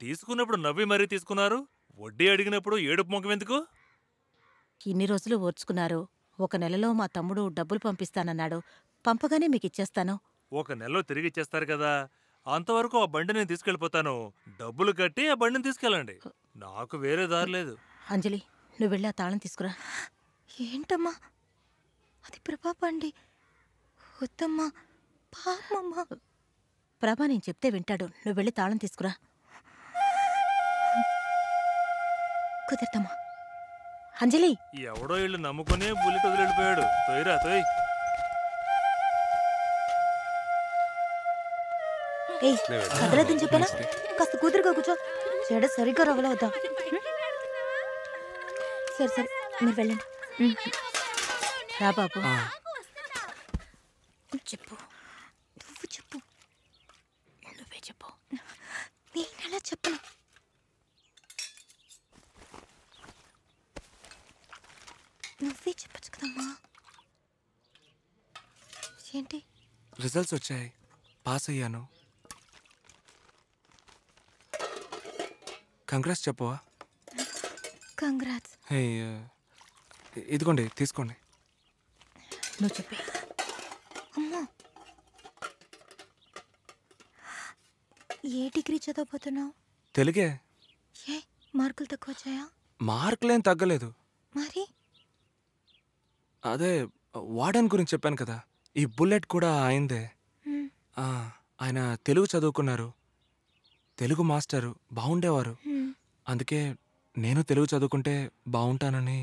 తీసుకున్నప్పుడు నవ్వి మరీ తీసుకున్నారు. వడ్డీ అడిగినప్పుడు ఏడుపు ముఖం ఎందుకు? ఇన్ని రోజులు ఓర్చుకున్నారు. 1 నెలలో మా తమ్ముడు డబ్బులు పంపిస్తానన్నాడు. పంపగానే మీకిచ్చేస్తాను. 1 నెలలో తిరిగిచ్చేస్తారు కదా, అంతవరకు ఆ బండి నేను తీసుకెళ్ళిపోతాను. డబ్బులు కట్టి ఆ బండిని తీసుకెళ్ళండి. నాకు వేరే దారి లేదు. అంజలి, నువ్వెళ్ళి ఆ తాళం తీసుకురా. ఏంటమ్మా అది ప్రభా బండి? వద్దమ్మా, పాపమ్మా. ప్రభా నేను చెప్తే వింటాడు. నువ్వెళ్ళి తాళం తీసుకురా. కుదరదమ్మా. అంజలి, ఎవడో ఇళ్ళు నమ్ముకుని బుల్లెట్ వదిలి వెళ్ళిపోయాడు. తొయ్యరా తొయ్. ఏయ్, కదలదని చెప్పానా? కాస్త కూతురుగా కూర్చో. చెడ సరిగ్గా రవ్వలవుతా. సరే సరే, మీరు వెళ్ళండి. రా బాబు. చెప్పు, నువ్వు చెప్పు. నువ్వే చెప్పు. నేనెలా చెప్పను? నువ్వే చెప్పచ్చు కదమ్మా. ఏంటి? రిజల్ట్స్ వచ్చాయి, పాస్ అయ్యాను. కంగ్రాట్స్ చెప్పవా? కంగ్రాట్స్. హే, ఇదిగోండి తీసుకోండి. నువ్వు చెప్పే. అమ్మా, ఏ డిగ్రీ చదవబోతున్నావు? తెలుగే. ఏ మార్కులు తక్కువ వచ్చాయా? మార్కులేం తగ్గలేదు. మరి అదే వార్డెన్ గురించి చెప్పాను కదా, ఈ బుల్లెట్ కూడా అయిందే. ఆయన తెలుగు చదువుకున్నారు, తెలుగు మాస్టరు, బాగుండేవారు. అందుకే నేను తెలుగు చదువుకుంటే బాగుంటానని.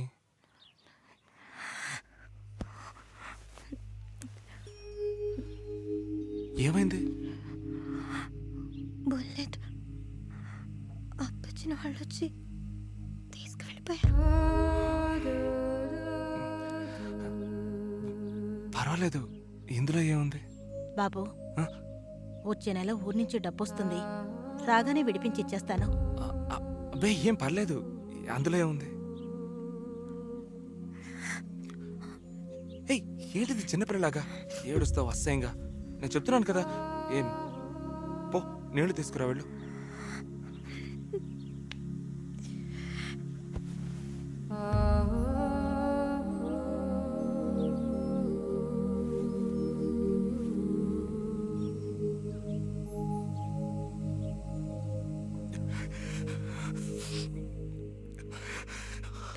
ఏమైంది? బుల్లెట్ అప్పచ్చిన వాళ్ళు వచ్చి తీసుకువెళ్ళిపోయారు. పర్వాలేదు, ఇందులో ఏముంది? బాబు, వచ్చే నెల ఊరి నుంచి డబ్బొస్తుంది. రాగానే విడిపించి ఇచ్చేస్తాను. అబ్బే ఏం పర్లేదు, అందులో ఏముంది? ఏయ్, ఏంటిది చిన్నపిల్లలాగా ఏడుస్తావు అసహ్యంగా? నేను చెప్తున్నాను కదా. ఏం పో, నీళ్లు తీసుకురా వెళ్ళు.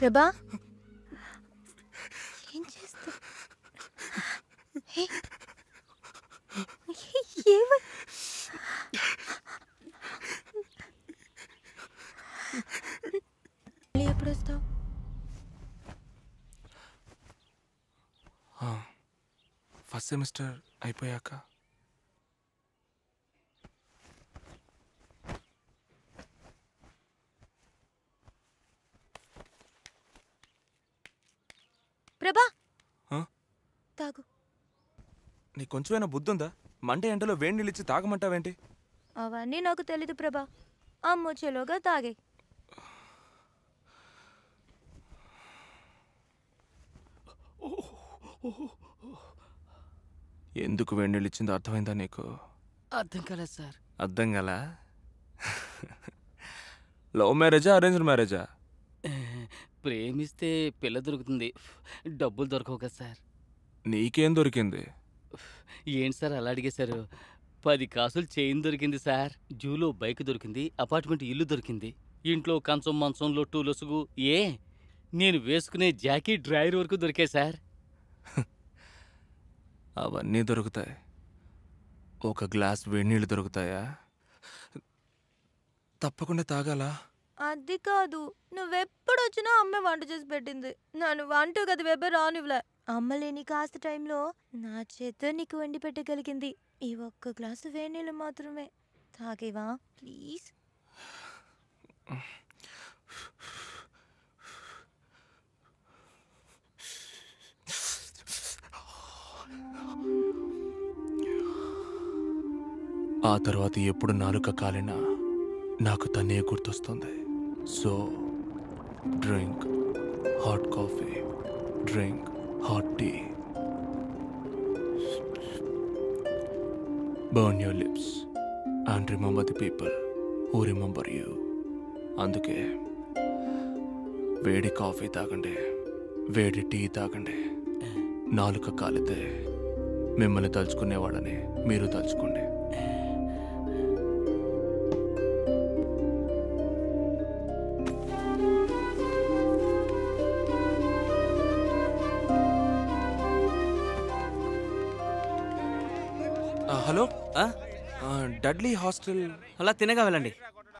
ప్రభా, ఏం చేస్తా? ఎప్పుడు వస్తావు? ఫస్ట్ సెమిస్టర్ అయిపోయాక. ప్రభా, తాగు. నీకు కొంచెమైనా బుద్ధి ఉందా? మండే ఎండలో వేడి నీళ్ళు ఇచ్చి తాగమంటావేంటి? అవన్నీ నాకు తెలీదు ప్రభా. అమ్మొచ్చేలోగా తాగే. ఎందుకు వేడి నీళ్ళు ఇచ్చిందో అర్థమైందా నీకు? అర్థం కాలేదు సార్. అర్థం గల? లవ్ మ్యారేజా అరేంజ్డ్ మ్యారేజా? ప్రేమిస్తే పిల్ల దొరుకుతుంది, డబ్బులు దొరకవు కదా సార్. నీకేం దొరికింది? ఏంటి సార్ అలా అడిగేశారు? 10 కాసులు చైన్ దొరికింది సార్, జూలో బైక్ దొరికింది, అపార్ట్మెంట్ ఇల్లు దొరికింది, ఇంట్లో కంచం మంచం లొట్టు లొసుగు, నేను వేసుకునే జాకెట్ డ్రైవర్ వరకు దొరికాయి సార్. అవన్నీ దొరుకుతాయి, ఒక గ్లాస్ వేడినీళ్ళు దొరుకుతాయా? తప్పకుండా తాగాలా? అది కాదు, నువ్వెప్పుడొచ్చినా అమ్మే వంట చేసి పెట్టింది. నన్ను వంట గది వెబ్బే రానివ్వలే. అమ్మ లేని కాస్త టైంలో నా చేత నీకు వండి పెట్టగలిగింది. ఈ 1 గ్లాసు వేడి నీళ్ళు మాత్రమే తాగేవా ప్లీజ్? ఆ తర్వాత ఎప్పుడు నాలుక కాలినా నాకు తనే గుర్తొస్తుంది. So drink hot coffee, drink hot tea, burn your lips and remember the people who remember you. అందుకే వేడి కాఫీ తాగండి, వేడి టీ తాగండి. నాలుక కాలితే మిమ్మల్ని తలుచుకునేవాడని మీరు తలుచుకోండి. Hello, Dudley hostel. అలా తినగా వెళ్ళండి.